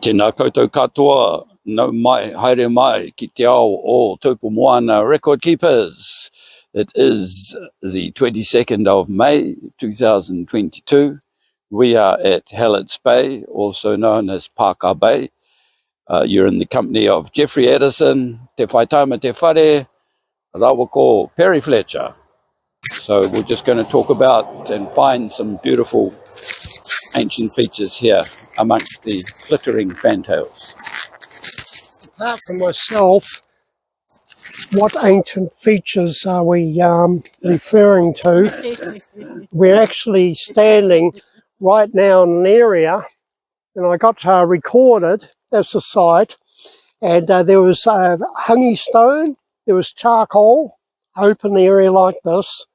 Tēnā koutou katoa, no mai, haere mai, ki te ao o Taupo Moana Record Keepers. It is the 22nd of May, 2022. We are at Hallett's Bay, also known as Parker Bay. You're in the company of Jeffrey Addison, Te Whaitaima TeWhare, rawa ko Perry Fletcher. So we're just going to talk about and find some beautiful ancient features here amongst the flickering fantails. Apart from myself, what ancient features are we referring to? We're actually standing right now in an area, and I got recorded as a site, and there was honey stone, there was charcoal, open area like this,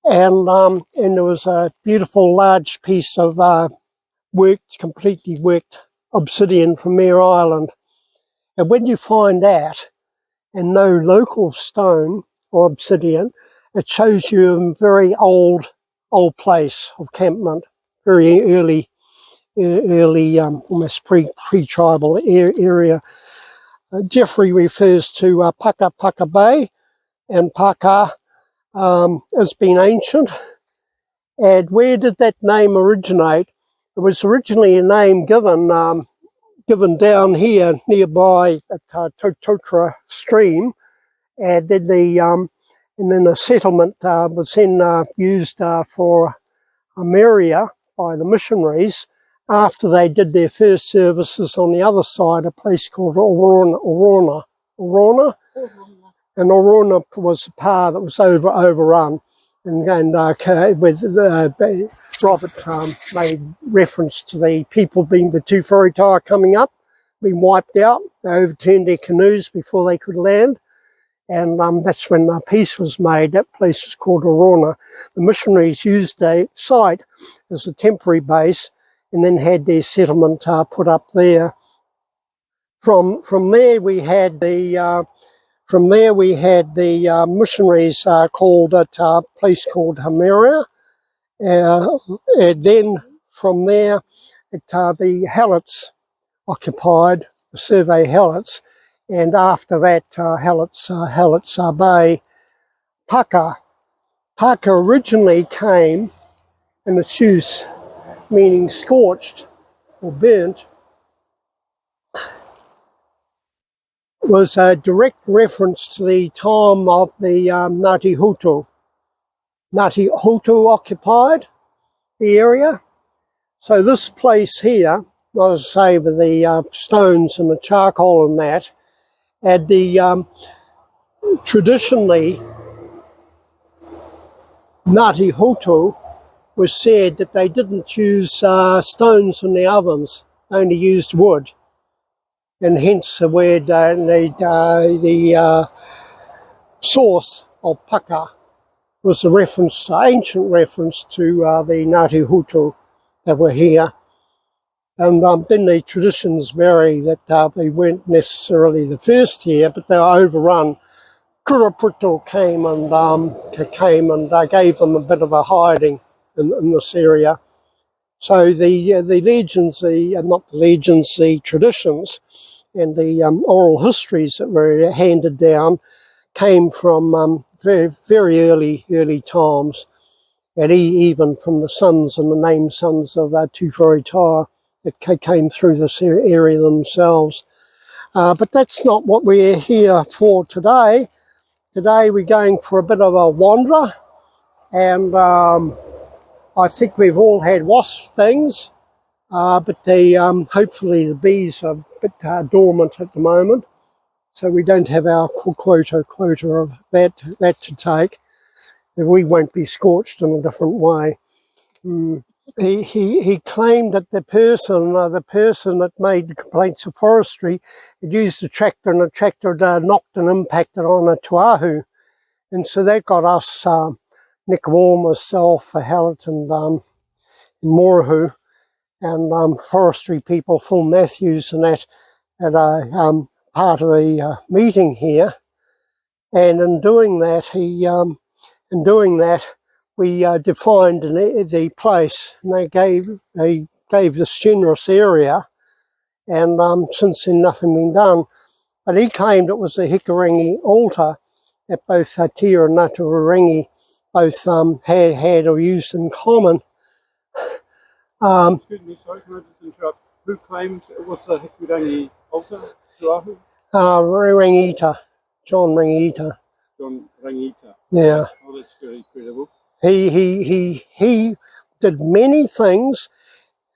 and there was a beautiful large piece of completely worked obsidian from Mare Island. And when you find that, and no local stone or obsidian, it shows you a very old place of campment, very early, almost pre-tribal area. Jeffrey refers to Paka Bay, and Paka has been ancient. And where did that name originate? It was originally a name given down here nearby at Motutere stream, and then the settlement was then used for Ameria by the missionaries after they did their first services on the other side, a place called Orona. And Orona was a part that was overrun. And with Robert made reference to the people being the TeWhare coming up, being wiped out. They overturned their canoes before they could land. And that's when peace was made. That place was called Orona. The missionaries used a site as a temporary base and then had their settlement put up there. From there we had the missionaries called at a place called Ameria. And then from there, the Halletts occupied, the Survey Halletts, and after that, Hallett's Bay, Paka. Paka originally came, and its use meaning scorched or burnt, was a direct reference to the time of the Ngāti Hutu. Ngāti Hutu occupied the area. So this place here, I say with the stones and the charcoal and that, had the traditionally Ngāti Hutu was said that they didn't use stones in the ovens, only used wood. And hence the word, the source of Paka was a reference, ancient reference to the Ngāti Hutu that were here. And then the traditions vary that they weren't necessarily the first here, but they were overrun. Kuraputo came and gave them a bit of a hiding in this area. So the legends, the traditions and the oral histories that were handed down came from very, very early times, and even from the sons and the named sons of TeWhare that came through this area themselves. But that's not what we're here for today. Today we're going for a bit of a wander, and I think we've all had wasp stings, but hopefully the bees are a bit dormant at the moment, so we don't have our quota of that to take. We won't be scorched in a different way. He claimed that the person that made the complaints of forestry had used a tractor, and the tractor had knocked and impacted on a tuahu, and so that got us, Nick Wall, myself, Hallett and Morahu, and forestry people, Phil Matthews, and that at a part of the meeting here. And in doing that, we defined the place, and they gave this generous area, and since then nothing been done. But he claimed it was the Hikurangi altar that both Tia and Ngātawarangi both had or used in common. Excuse me, sorry, can I just interrupt? Who claimed it was the Hikurangi altar? Tuahu? Rangita, John Rangita. John Rangita. Yeah. Oh, that's very credible. He did many things.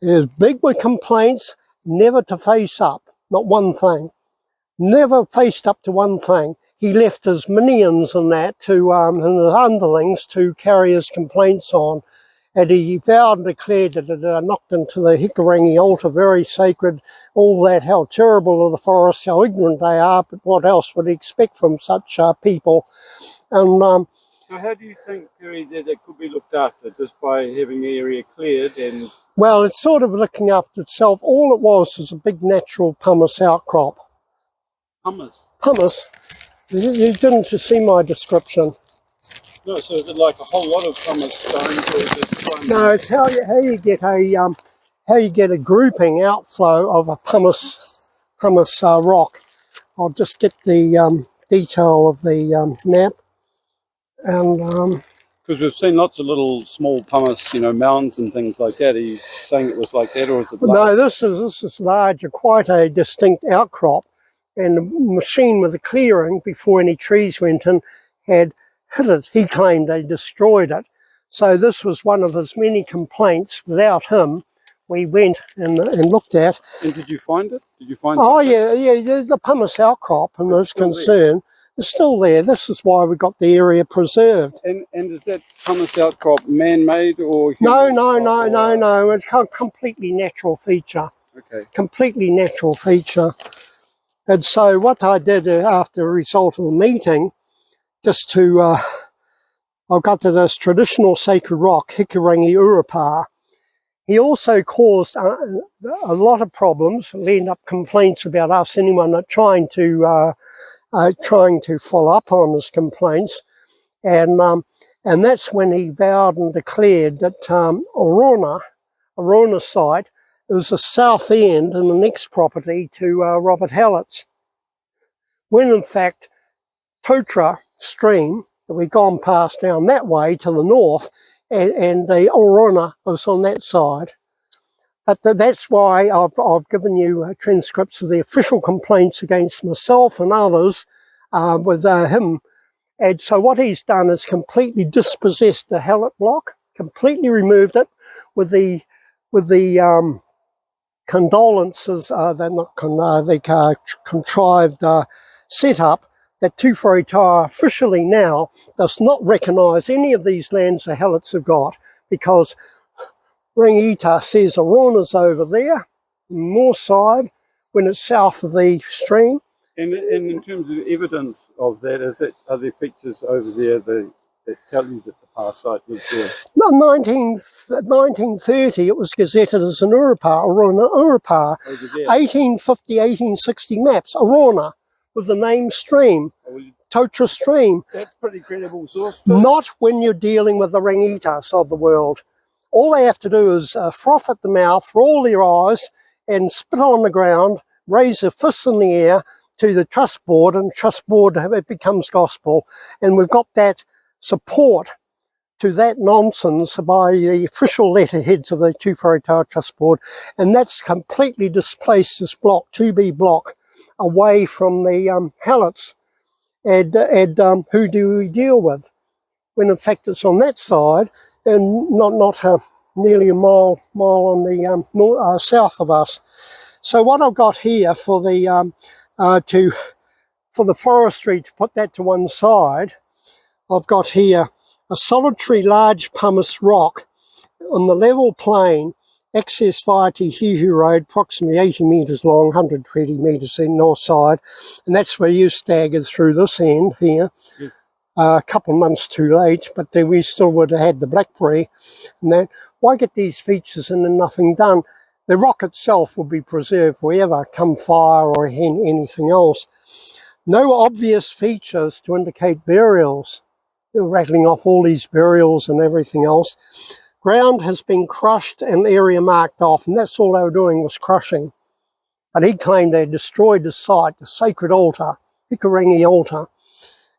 He was big with complaints, never to face up, not one thing. Never faced up to one thing. He left his minions and that to and his underlings to carry his complaints on. And he vowed and declared that it knocked into the Hikurangi altar, very sacred, all that, how terrible are the forests, how ignorant they are, but what else would he expect from such people? And so how do you think, Perry, that it could be looked after, just by having the area cleared? And well, it's sort of looking after itself. All it was a big natural pumice outcrop. Pumice? Pumice. You didn't see my description. No, so is it like a whole lot of pumice stones, or is it? No, it's how you get a grouping outflow of a pumice rock. I'll just get the detail of the map, and because we've seen lots of little small pumice, mounds and things like that. Are you saying it was like that, or is it large? No, this is larger, quite a distinct outcrop, and the machine with the clearing before any trees went in had hit it. He claimed they destroyed it. So this was one of his many complaints. Without him, we went and looked at. And did you find it? Did you find Oh, something? yeah, there's a pumice outcrop, and there's concern. It's still there. This is why we got the area preserved. And is that pumice outcrop man-made or human? No. It's a completely natural feature. Okay. Completely natural feature. And so what I did after the result of the meeting, just to, I got to this traditional sacred rock, Hikurangi Urupā. He also caused a lot of problems, led up complaints about us, anyone not trying to follow up on his complaints. And that's when he vowed and declared that Orona site, it was the south end and the next property to Robert Hallett's. When in fact, Totra stream that we've gone past down that way to the north, and the Orona was on that side. But that's why I've given you transcripts of the official complaints against myself and others with him. And so what he's done is completely dispossessed the Hallett block, completely removed it with the condolences, the contrived setup that Whaitaima officially now does not recognise any of these lands the Halletts have got, because Rangita says Orona's over there, on the north side, when it's south of the stream. And in terms of evidence of that, are there features over there that tell you that the past site was there? No, 1930 it was gazetted as an Urupā, Orona Urupā. 1850, 1860 maps, Orona, with the name stream, Totra stream. That's pretty credible source. Not when you're dealing with the Rangitas of the world. All they have to do is froth at the mouth, roll their eyes, and spit on the ground, raise their fists in the air to the trust board, and trust board, it becomes gospel. And we've got that support to that nonsense by the official letterheads of the Whaitaima Trust Board, and that's completely displaced this block, 2B block, away from the Halletts. And who do we deal with? When in fact it's on that side, and not nearly a mile on the south of us. So what I've got here for the forestry, to put that to one side, I've got here a solitary large pumice rock on the level plain, access via Te Hihu Road, approximately 80 metres long, 120 metres in north side, and that's where you staggered through this end here. Yeah. A couple of months too late, but we still would have had the blackberry and that. Why get these features and then nothing done? The rock itself will be preserved forever, come fire or anything else. No obvious features to indicate burials. They're rattling off all these burials and everything else. Ground has been crushed and area marked off, and that's all they were doing was crushing. but he claimed they destroyed the site, the sacred altar, Hikurangi altar,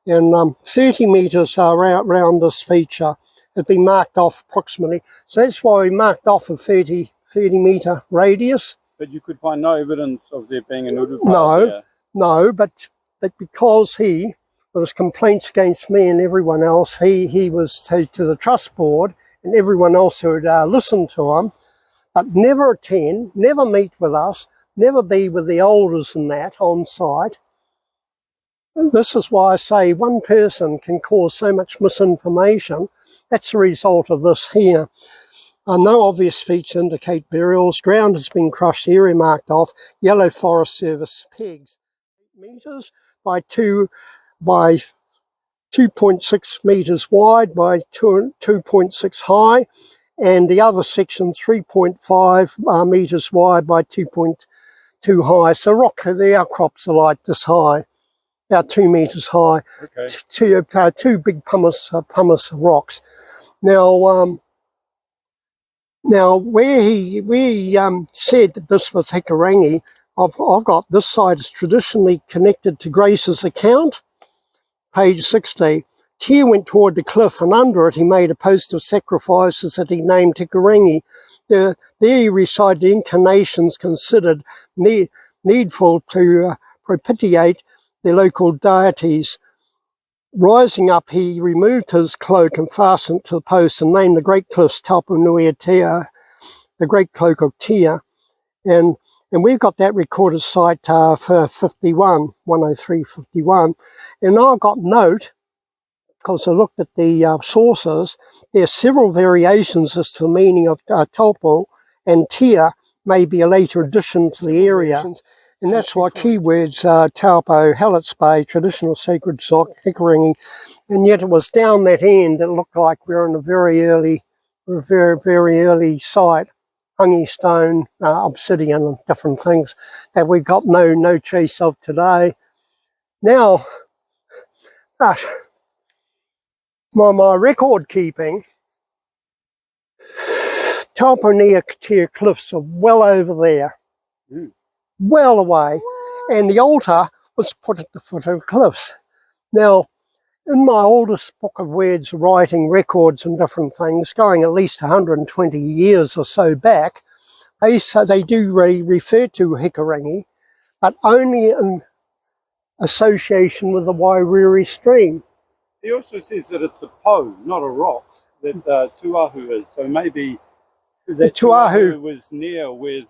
and 30 metres around this feature has been marked off approximately. So that's why we marked off a 30 metre radius. But you could find no evidence of there being an urupa there. No, but because he, there was complaints against me and everyone else, he was to the trust board and everyone else who would listen to him, but never attend, never meet with us, never be with the elders and that on site. This is why I say one person can cause so much misinformation. That's the result of this here. No obvious features indicate burials. Ground has been crushed, area marked off. Yellow Forest Service pegs. 8 metres by 2.6 metres wide by 2.6 high. And the other section 3.5 metres wide by 2.2 high. So the outcrops are like this high. About 2 metres high, okay. Two big pumice rocks. Now, where he said that this was Hikurangi, I've got this site is traditionally connected to Grace's account, page 60. TeWhare went toward the cliff, and under it he made a post of sacrifices that he named Hikurangi. There he recited the incarnations considered needful to propitiate the local deities. Rising up, he removed his cloak and fastened it to the post and named the Great Cliffs Taupo Nui TeWhare, the Great Cloak of TeWhare. And we've got that recorded site for 103.51. And I've got note, because I looked at the sources, there are several variations as to the meaning of Taupo, and TeWhare may be a later addition to the area. And that's why keywords Taupo, Hallett's Bay, traditional sacred sock, Hikurangi, and yet it was down that end that looked like we were in a very early site, hungy stone, obsidian and different things that we got no trace of today. Now, my record keeping, Taupo Nui TeWhare cliffs are well over there. Well away, and the altar was put at the foot of the cliffs. Now, in my oldest book of words, writing records and different things, going at least 120 years or so back, they do refer to Hikurangi, but only in association with the Wairiri stream. He also says that it's a po, not a rock, that Tuahu is. So maybe that Tuahu was near where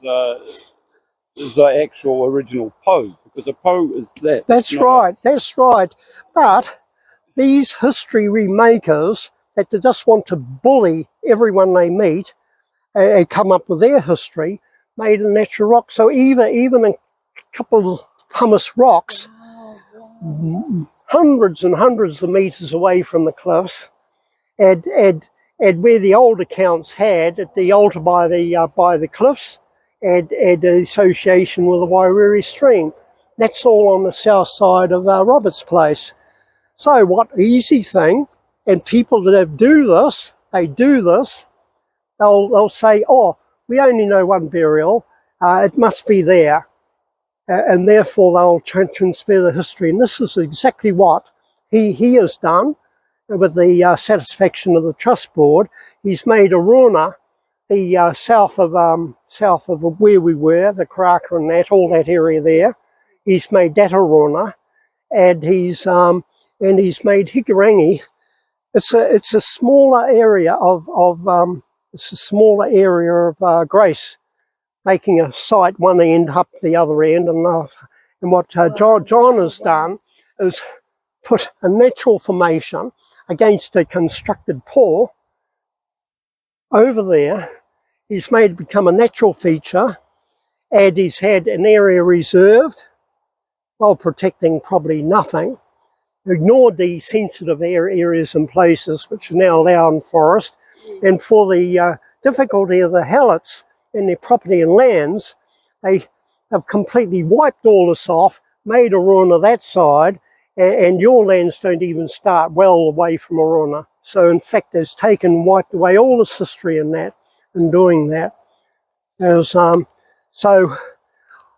the actual original po, because a po is that. That's right, that's right. But these history remakers that just want to bully everyone they meet and come up with their history, made a natural rock. So even a couple of pumice rocks, hundreds and hundreds of metres away from the cliffs, and where the old accounts had at the altar by the cliffs, and association with the Wairiri stream. That's all on the south side of Roberts Place. So what easy thing, and people that do this, they'll say, oh, we only know one burial, it must be there. And therefore they'll transfer the history. And this is exactly what he has done with the satisfaction of the trust board. He's made a runa, the south of where we were, the Karaka and that, all that area there. He's made that a runa, and he's made Hikurangi. It's a smaller area of grace, making a site one end up the other end, and what John has done is put a natural formation against a constructed paw over there. He's made it become a natural feature, and he's had an area reserved while protecting probably nothing. Ignored the sensitive areas and places which are now allowed in forest, and for the difficulty of the Hallets and their property and lands, they have completely wiped all this off, made a runa that side, and your lands don't even start well away from a runa. So in fact, it's wiped away all this history in that, in doing that. So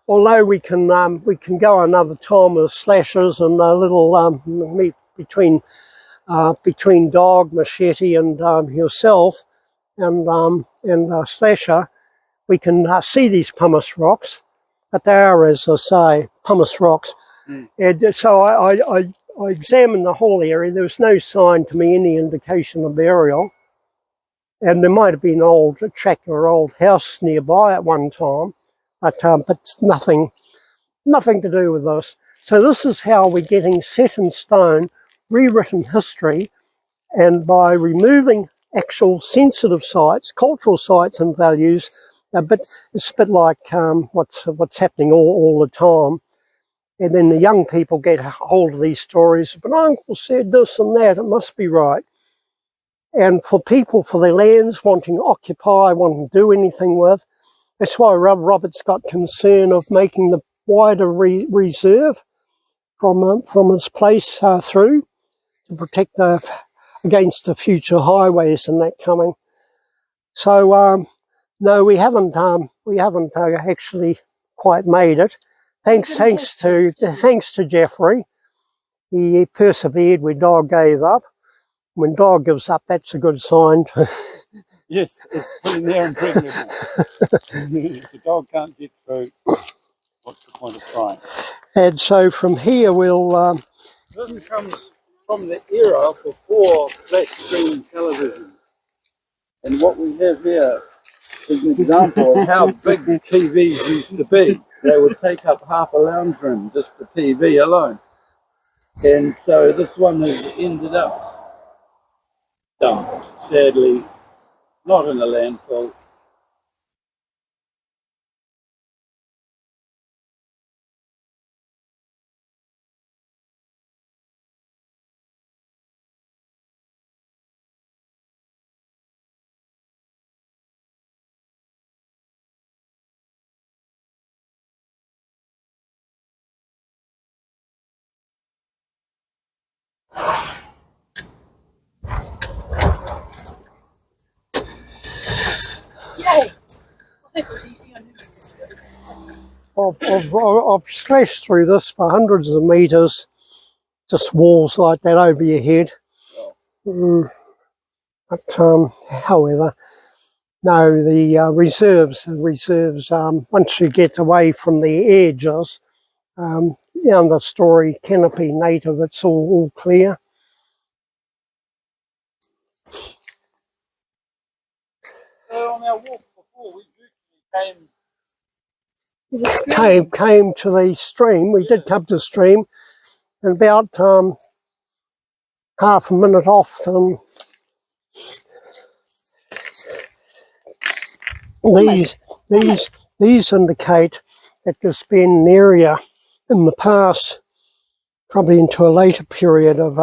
although we can go another time with slashes and a little meet between dog, machete, and yourself, and slasher, we can see these pumice rocks, but they are, as I say, pumice rocks. And so I examined the whole area. There was no sign to me, any indication of burial. And there might have been an old tractor or old house nearby at one time, but nothing to do with this. So this is how we're getting set in stone, rewritten history, and by removing actual sensitive sites, cultural sites and values, it's a bit like what's happening all the time. And then the young people get hold of these stories, but Uncle said this and that, it must be right. And for people, for their lands, wanting to occupy, wanting to do anything with, that's why Robert's got concern of making the wider reserve from his place through to protect against the future highways and that coming. So no, we haven't actually quite made it. Thanks to Jeffrey. He persevered where Dog gave up. When Dog gives up, that's a good sign. Yes, it's pretty near impregnable. If the dog can't get through, what's the point of trying? And so from here we'll... It doesn't come from the era before flat screen television. And what we have here is an example of how big TVs used to be. They would take up half a lounge room just for TV alone. And so this one has ended up dumped, sadly, not in a landfill. I've slashed through this for hundreds of metres, just walls like that over your head. But however, no, the reserves, once you get away from the edges, the story canopy native, it's all clear. So on our walk before, we usually Came to the stream. We did come to the stream, and about half a minute off them. These indicate that there's been an area in the past, probably into a later period of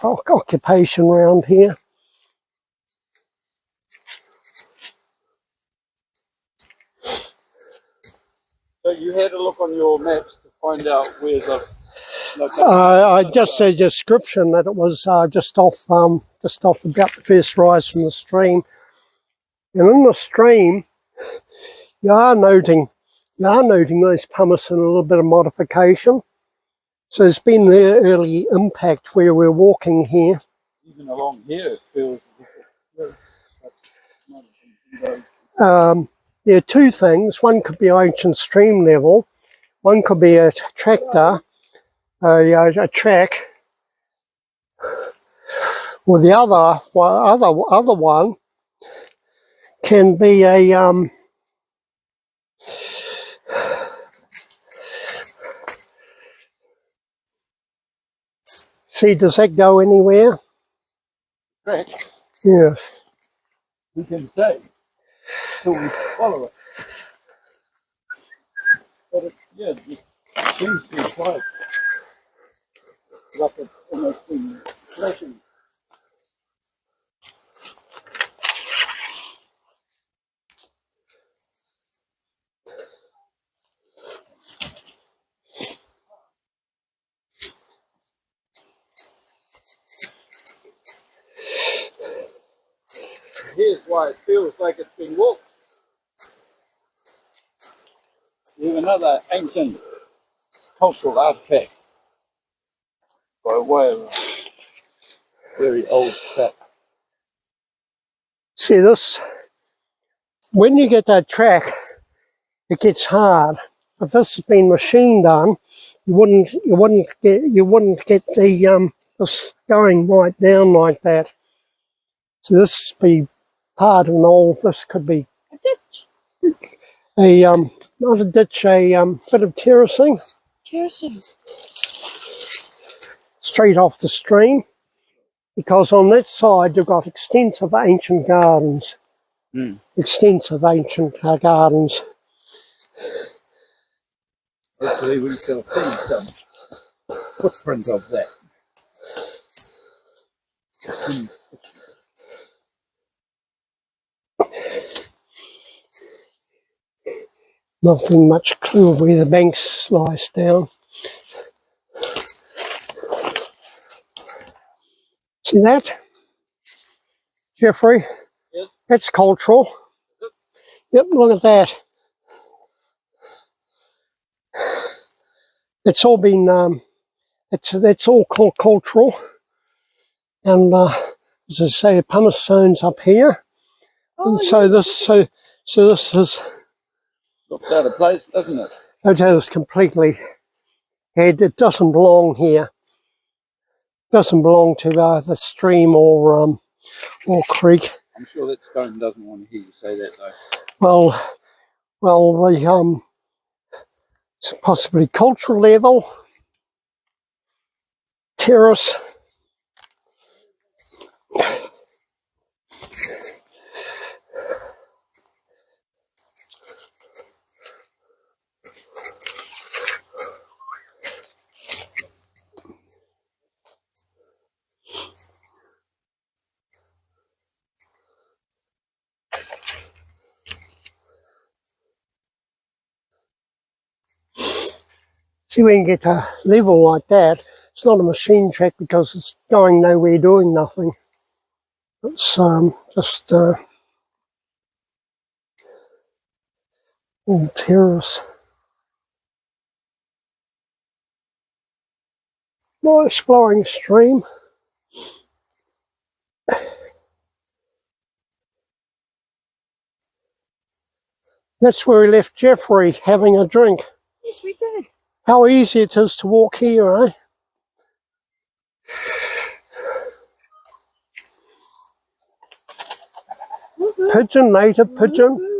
occupation around here. So you had a look on your maps to find out where the just a description that it was just off about the first rise from the stream, and in the stream you are noting those pumice and a little bit of modification. So there's been the early impact where we're walking here. Even along here, it feels. There are two things. One could be ancient stream level. One could be a tractor, a track. Or the other one can be a see, does that go anywhere? Track. Yes. We can say till we follow it. But it seems to be quite like it's almost been flashing. Here's why it feels like it's been walked. We have another ancient cultural artifact by way of a very old trap. See this? When you get that track, it gets hard. If this has been machine done, you wouldn't get the this going right down like that. So this would be part of an old. This could be A ditch. Not a ditch, a bit of terracing Terracing. straight off the stream. Because on that side you've got extensive ancient gardens. Extensive ancient gardens. Hopefully we shall see some footprint of that. Nothing much clue of where the bank slice down. See that, Jeffrey? Yes. That's cultural. Yep, look at that. It's all been, that's all called cultural. And as I say, pumice stones up here. Oh, And so this is, Looks out of place, doesn't it? that is completely, it doesn't belong here. Doesn't belong to the stream or creek. I'm sure that stone doesn't want to hear you say that though. Well, it's possibly cultural level, terrace. See, when you get a level like that, it's not a machine track because it's going nowhere, doing nothing. It's just all terrace. Nice flowing stream. That's where we left Jeffrey having a drink. yes, we did. How easy it is to walk here, eh? Pigeon, native pigeon.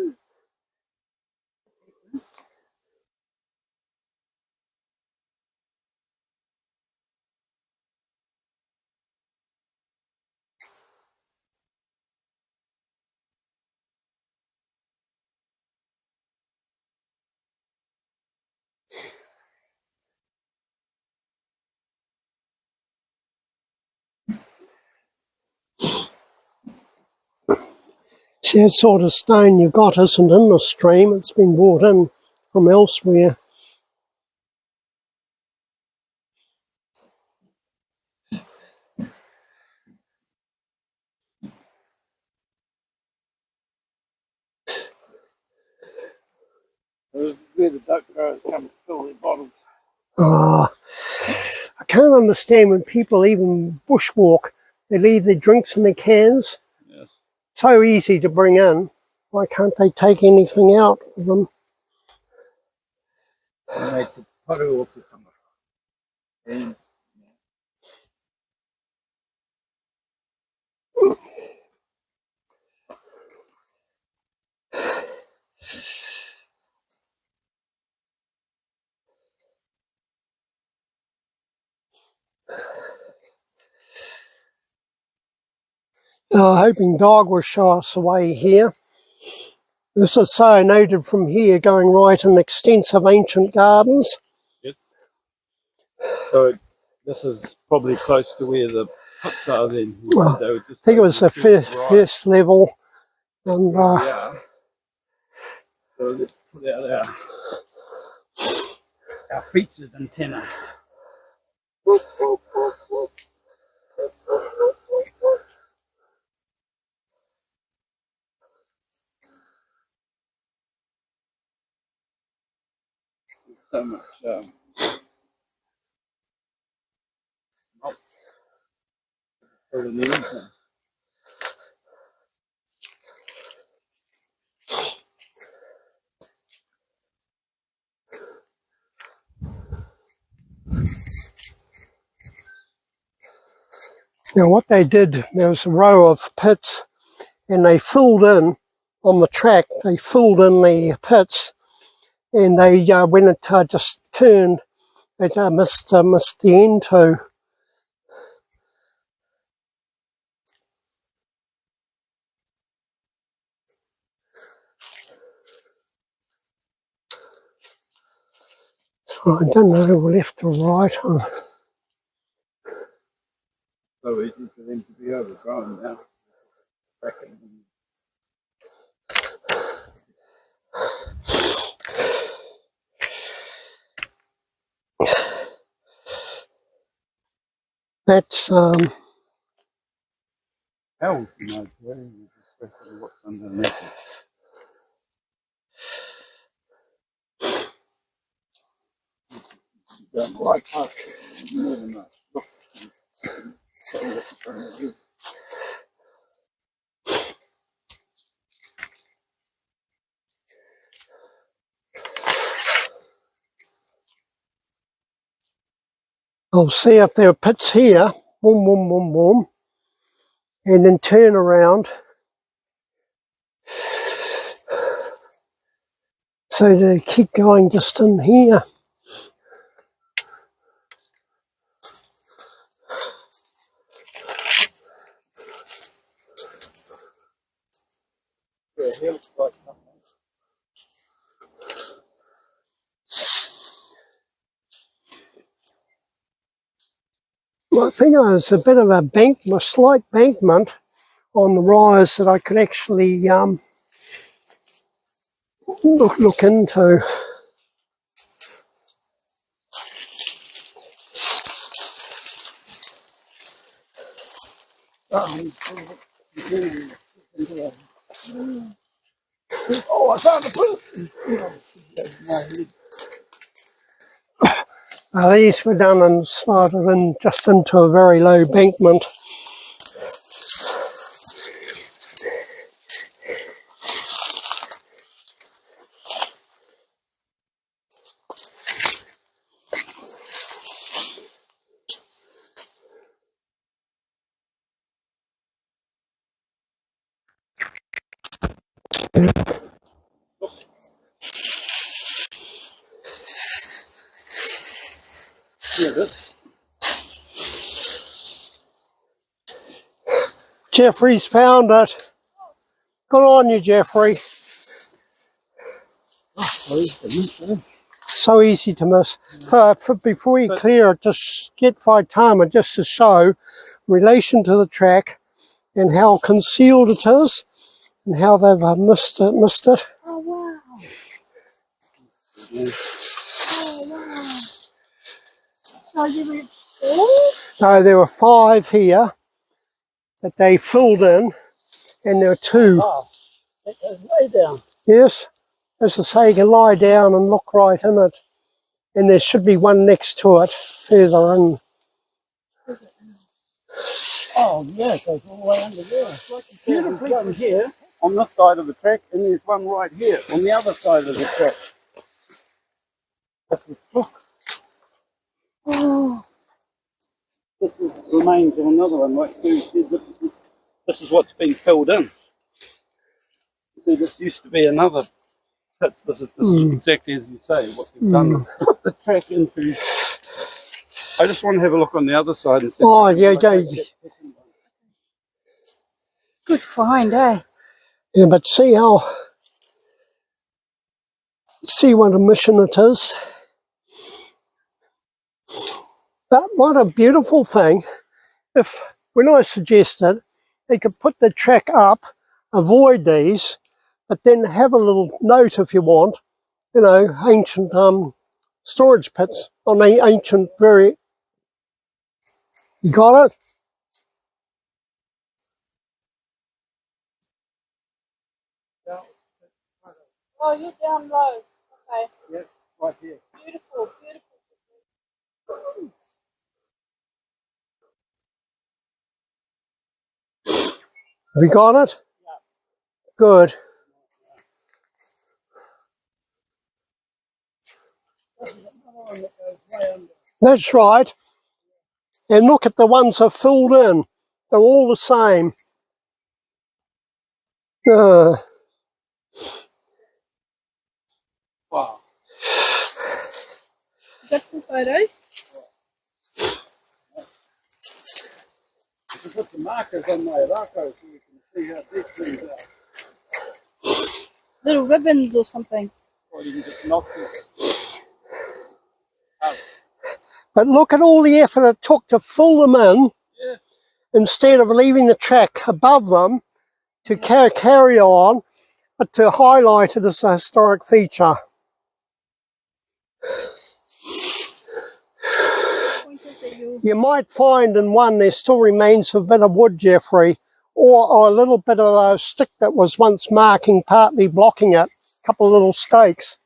See, that sort of stone you got isn't in the stream, it's been brought in from elsewhere. This is where the duck growers come to fill their bottles. I can't understand when people even bushwalk, they leave their drinks in their cans. Yes. So easy to bring in. Why can't they take anything out of them? And they put paru off the summer. And Hoping Dog will show us the way here. This is so noted from here, going right in extensive ancient gardens. yes. So this is probably close to where the puts are then. Well, They were just I think it was the first level. And yeah. So let's put out our features antenna. so much malt in the winter. Now what they did, there was a row of pits and they filled in on the track, they filled in the pits and they, when it just turned, it missed the end too. So I don't know left or right. So easy for them to be overgrown now. That's How nice, very especially what's underneath it. Right past it, more than that. Look, I'll see if there are pits here, boom, boom, boom, boom, and then turn around. So they keep going just in here. yeah, here looks like something. I think there's a bit of a slight bankment on the rise that I could actually look into. Oh, I found a poop! These were done and slided in just into a very low bankment. Yeah, this. Jeffrey's found it. Good on you, Jeffrey. So easy to miss. Before you clear it, just get Whaitaima just to show relation to the track and how concealed it is and how they've missed it. Oh wow. Oh wow. So you went all? No, there were 5 here that they filled in, and there were 2. Oh, that goes way down. Yes, as I say, you can lie down and look right in it, and there should be one next to it further in. Oh, yeah, it goes all the way under there. It's like beautifully one here on this side of the track, and there's one right here on the other side of the track. Look, Oh. this is remains of another one right through here. This is what's been filled in. See, this used to be another pit. This is exactly as you say, what they've done. Put the track into. I just want to have a look on the other side and see. Oh, yeah. Good find, eh? Yeah, but see what a mission it is. But what a beautiful thing. When I suggested they could put the track up, avoid these, but then have a little note if you want, you know, ancient storage pits on the ancient very. You got it? Oh, you're down low. Okay. Yeah, right here. beautiful, beautiful. Have you got it? Good. That's right. And look at the ones that filled in. They're all the same. Wow. You got some photos? I put the markers on my rako so you can see how big things are. Little ribbons or something. Or you can just knock it. But look at all the effort it took to fill them in, Yeah. instead of leaving the track above them to carry on, but to highlight it as a historic feature. Pointers that you... You might find in one there still remains a bit of wood, Jeffrey, or a little bit of a stick that was once marking, partly blocking it, a couple of little stakes.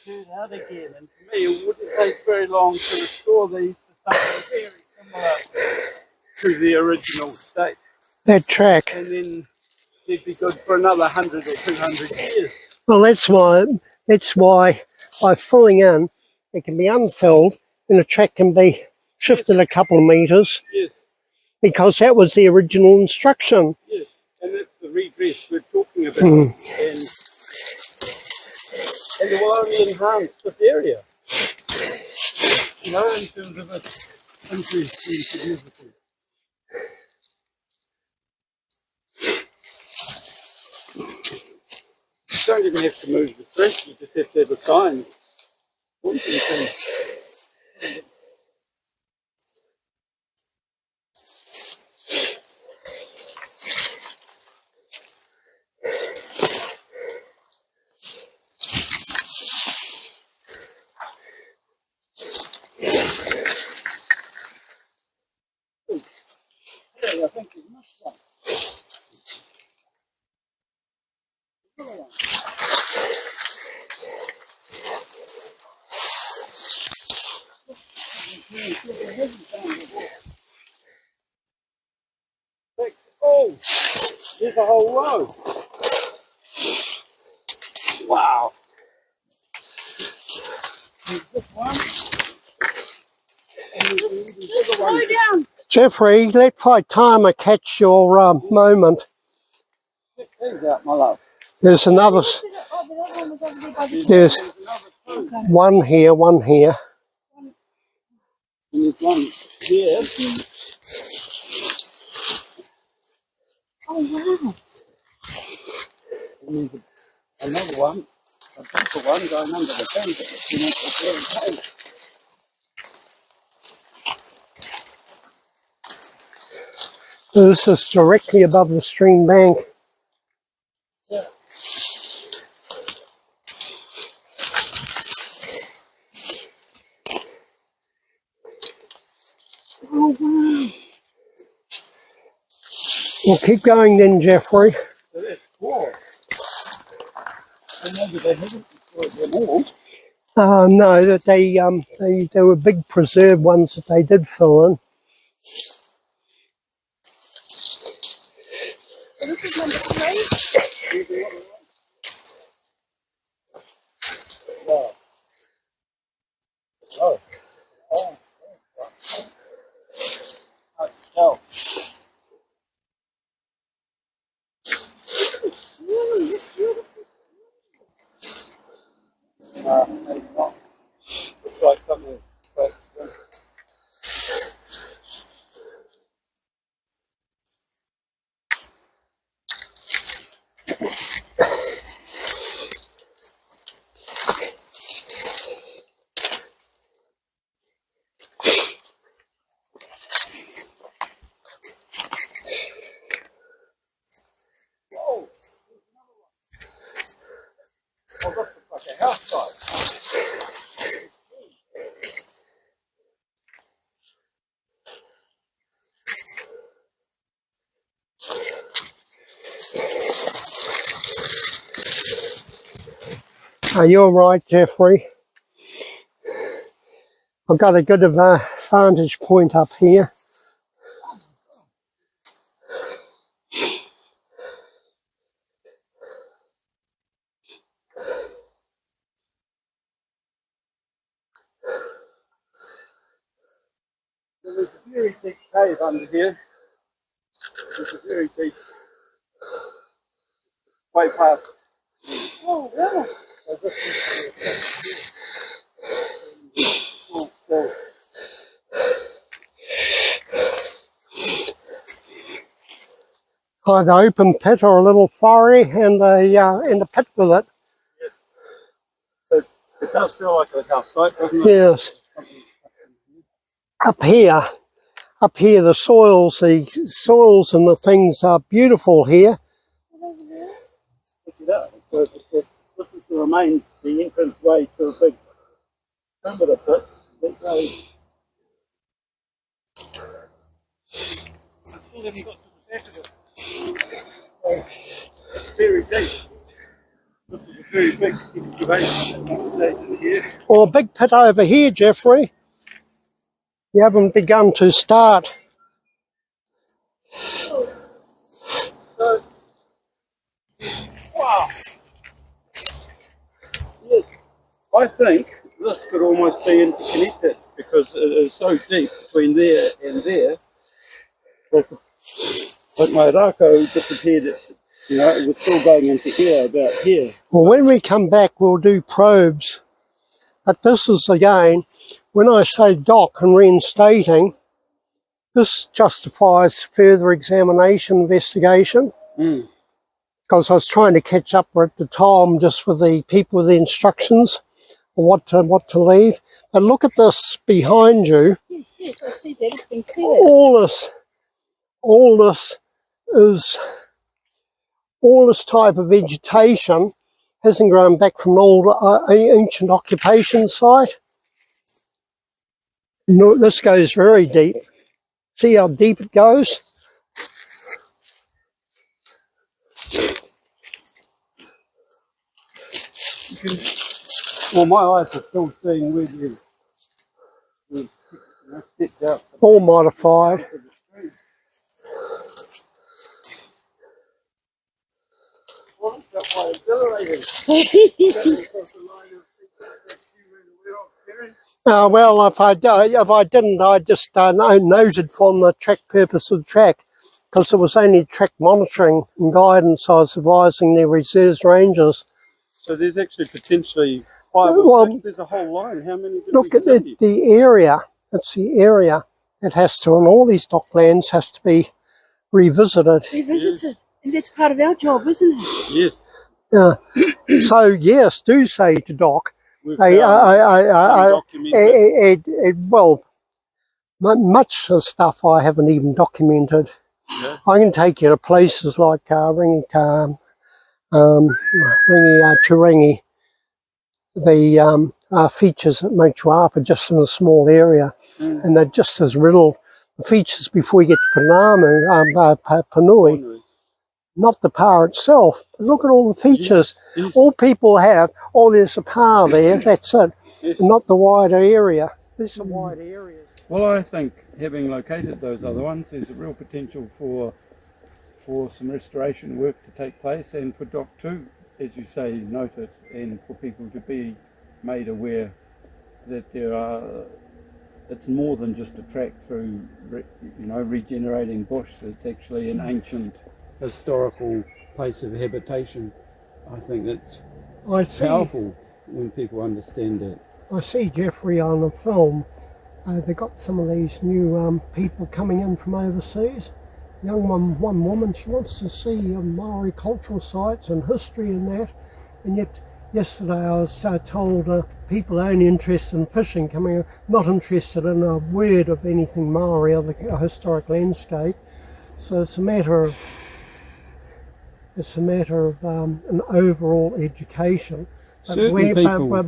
Do that again, and for me it wouldn't take very long to restore these to something very similar to the original state. That track. And then they'd be good for another 100 or 200 years. Well, that's why by filling in, it can be unfilled and the track can be shifted a couple of metres. Yes. Because that was the original instruction. Yes, and that's the redress we're talking about. And it will only enhance this area. You know, in terms of its increase in significance. You don't even have to move the crest, you just have to have a sign. I think there's much fun. Oh, there's a whole row. Wow. There's this one. And there's the other one. Slow down. Jeffrey, let Whaitaima catch your moment. Check these out, my love. There's another. Oh, the other one was over there by the... There's one here, one here. And there's one here. Oh, wow. And there's another one, a deeper one going under the fence. It's very tight. This is directly above the stream bank. Yeah. Oh, wow. We'll keep going then, Jeffrey. So that's cool. And maybe they haven't destroyed them all. No, that they were big preserved ones that they did fill in. So this is number 3. Wow. Oh. Oh. Hard to tell. That's beautiful. Maybe not. Looks like something. You're right, Jeffrey. I've got a good vantage point up here. There's a very deep cave under here. There's a very deep way past. Oh, wow. So this is the still. Either open pit or a little quarry and a pit with it. So it does feel like a house site, doesn't it? Yes. Up here, the soils and the things are beautiful here. Look at that. This is the remains, the entrance way to a big primitive pit that goes. I still haven't got to the back of it. So, it's very deep. This is a very big excavation station here. Or a big pit over here, Jeffrey. You haven't begun to start. So, wow. Yes, I think this could almost be interconnected because it is so deep between there and there. But my rako disappeared, you know, it was still going into here, about here. Well, when we come back, we'll do probes. But this is, again, when I say dock and reinstating, this justifies further examination, investigation. Because I was trying to catch up at the time just with the people with the instructions on what to leave. But look at this behind you. Yes, yes, I see that. It's been cleared. All this type of vegetation hasn't grown back from an old ancient occupation site. No, this goes very deep. See how deep it goes? Well, my eyes are still seeing where you stepped out. All modified. Well, that's quite exhilarating. Well, if I didn't, I just noted from the track purpose of the track, because it was only track monitoring and guidance I was advising the reserves rangers. So there's actually potentially 5 or 6, there's a whole line. How many did Look we at see? the area. It's the area. It has to, and all these docklands has to be revisited. Revisited. And that's part of our job, isn't it? Yes. So yes, do say to dock. We've Well, much of stuff I haven't even documented. Yeah. I can take you to places like Ringi Turangi. The features at Motutere are just in a small area, and they're just as riddled. The features before you get to Panui, not the power itself. But look at all the features. Yes. All people have, there's a power there, that's it. Yes. Not the wider area. This is a wider area. Well, I think having located those other ones, there's a real potential for some restoration work to take place, and for Dock 2, as you say, noted, and for people to be made aware that it's more than just a track through, regenerating bush. It's actually an ancient historical place of habitation. I think that's powerful when people understand that. I see, Jeffrey, on the film, they got some of these new people coming in from overseas. One woman, she wants to see Maori cultural sites and history and that, and yet yesterday I was told people only interested in fishing coming in, not interested in a word of anything Maori or the historic landscape. So it's a matter of an overall education. But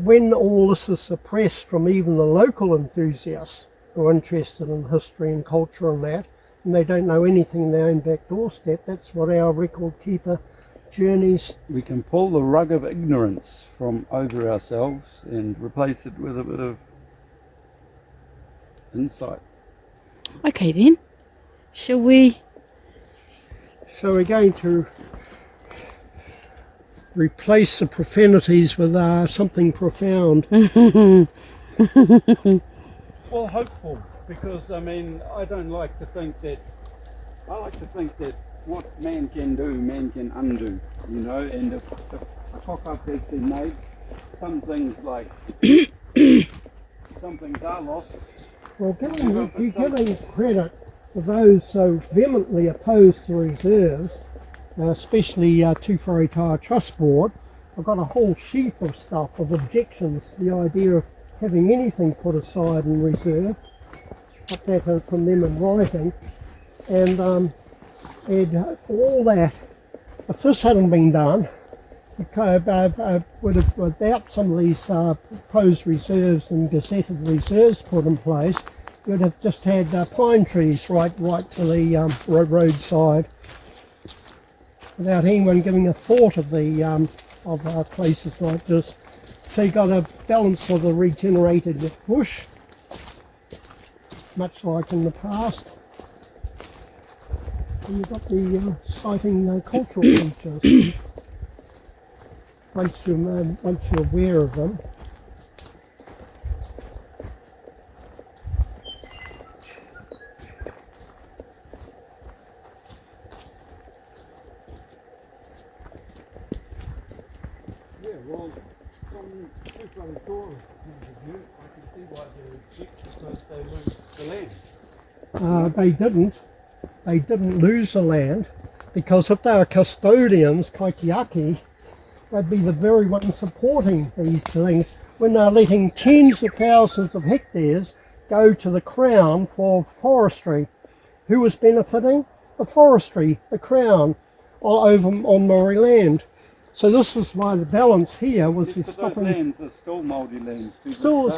when all this is suppressed from even the local enthusiasts who are interested in history and culture and that, and they don't know anything in their own back doorstep, that's what our record keeper journeys. We can pull the rug of ignorance from over ourselves and replace it with a bit of insight. Okay then, shall we? So we're going to replace the profanities with something profound. Well, hopeful, because I mean, I like to think that what man can do, man can undo, you know, and if a cock-up has been made, some things are lost. Well, giving credit to those so vehemently opposed to reserves, especially to Whaitaima Trust Board, I've got a whole sheaf of stuff, of objections to the idea of having anything put aside in reserve. Got that from them in writing, and for all that, if this hadn't been done, without some of these proposed reserves and gazetted reserves put in place, you'd have just had pine trees right to the roadside, without anyone giving a thought of the places like this. So you got a balance of the regenerated bush, much like in the past, and you've got the exciting cultural features. Once you're aware of them. Yeah, well, from Waipehi point of view, I can see why they object, because they lose the land. They didn't lose the land, because if they were custodians, kaitiaki, they'd be the very ones supporting these things when they're letting tens of thousands of hectares go to the Crown for forestry. Who was benefiting? The forestry, the Crown, all over on Maori land. So this was why the balance here was yes, stopping. Those lands are still Māori lands.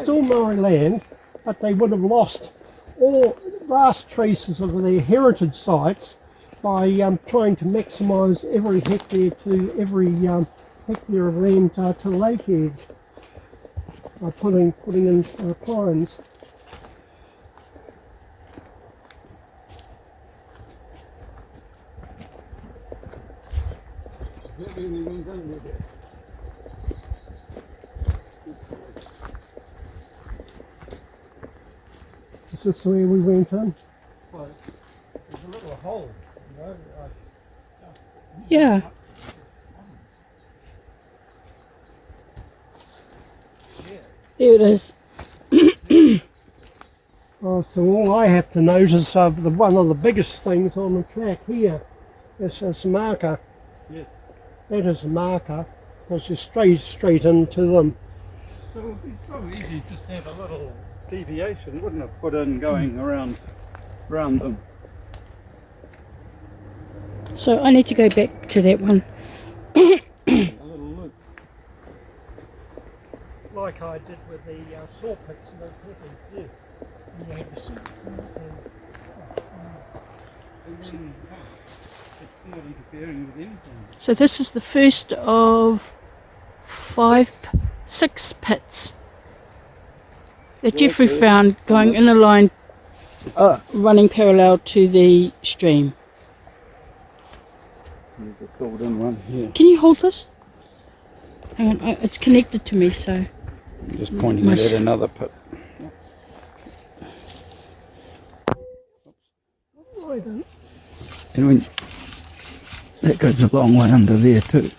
Still Maori land, but they would have lost all vast traces of their heritage sites by trying to maximise every hectare to every hectare of land to lake edge by putting in pines. Is this where we went in? Well, there's a little hole, you know. Yeah. There it is. Oh, so all I have to notice of one of the biggest things on the track here is this marker. Yes. That is a marker, because you're straight into them. So it would be so easy just to have a little deviation, wouldn't it? Put in going around them. So I need to go back to that one. A little loop. Like I did with the saw pits and the peppers, yeah. And you had to see It's not interfering with anything. So this is the first of 6 pits that Jeffrey found going in a line running parallel to the stream. There's a filled in one here. Can you hold this? Hang on, it's connected to me, so... I'm just pointing it at another pit. And when that goes a long way under there too.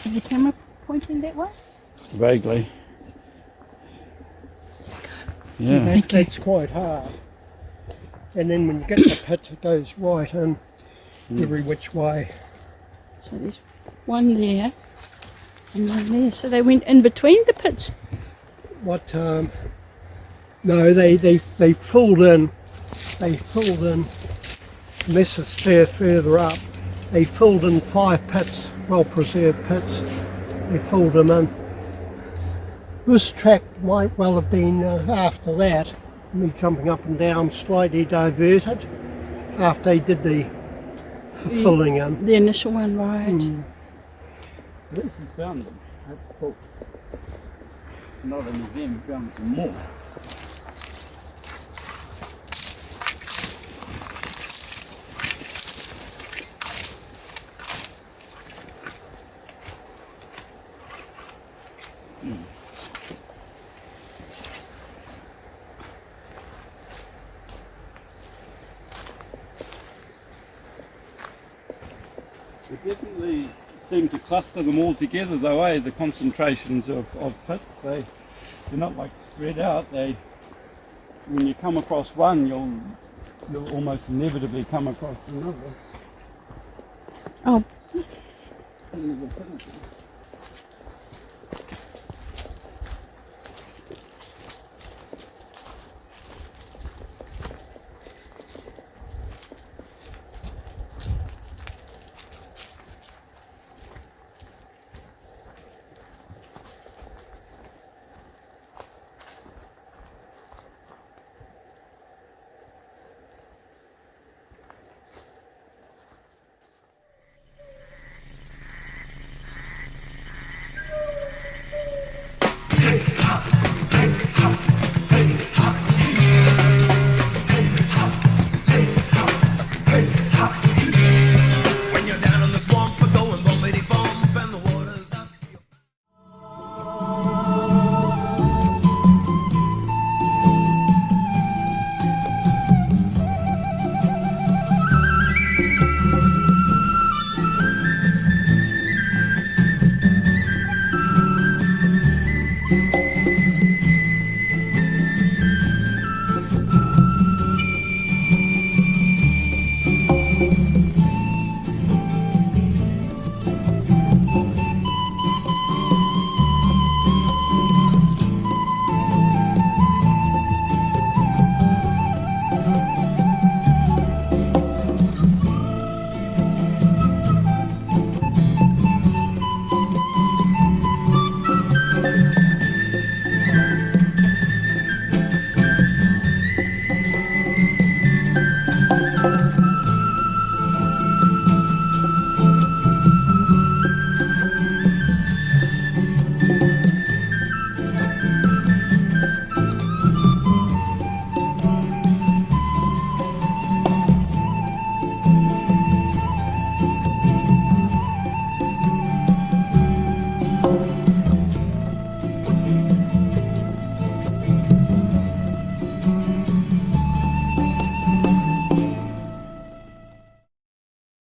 Is the camera pointing that way? Vaguely. Yeah. That's quite hard. And then when you get the pit, it goes right in every which way. So there's one there and one there. So they went in between the pits. What? No, they pulled in. They pulled in. And this is further up. They filled in 5 pits, well-preserved pits. They filled them in. This track might well have been, after that, me jumping up and down, slightly diverted after they did the filling in. The initial one, right? Mm. At least we found them. That's cool. Not only them, we found some more. We definitely seem to cluster them all together though, eh? The concentrations of pits, they're not like spread out. They, when you come across one, you'll almost inevitably come across another. Oh, In the vicinity.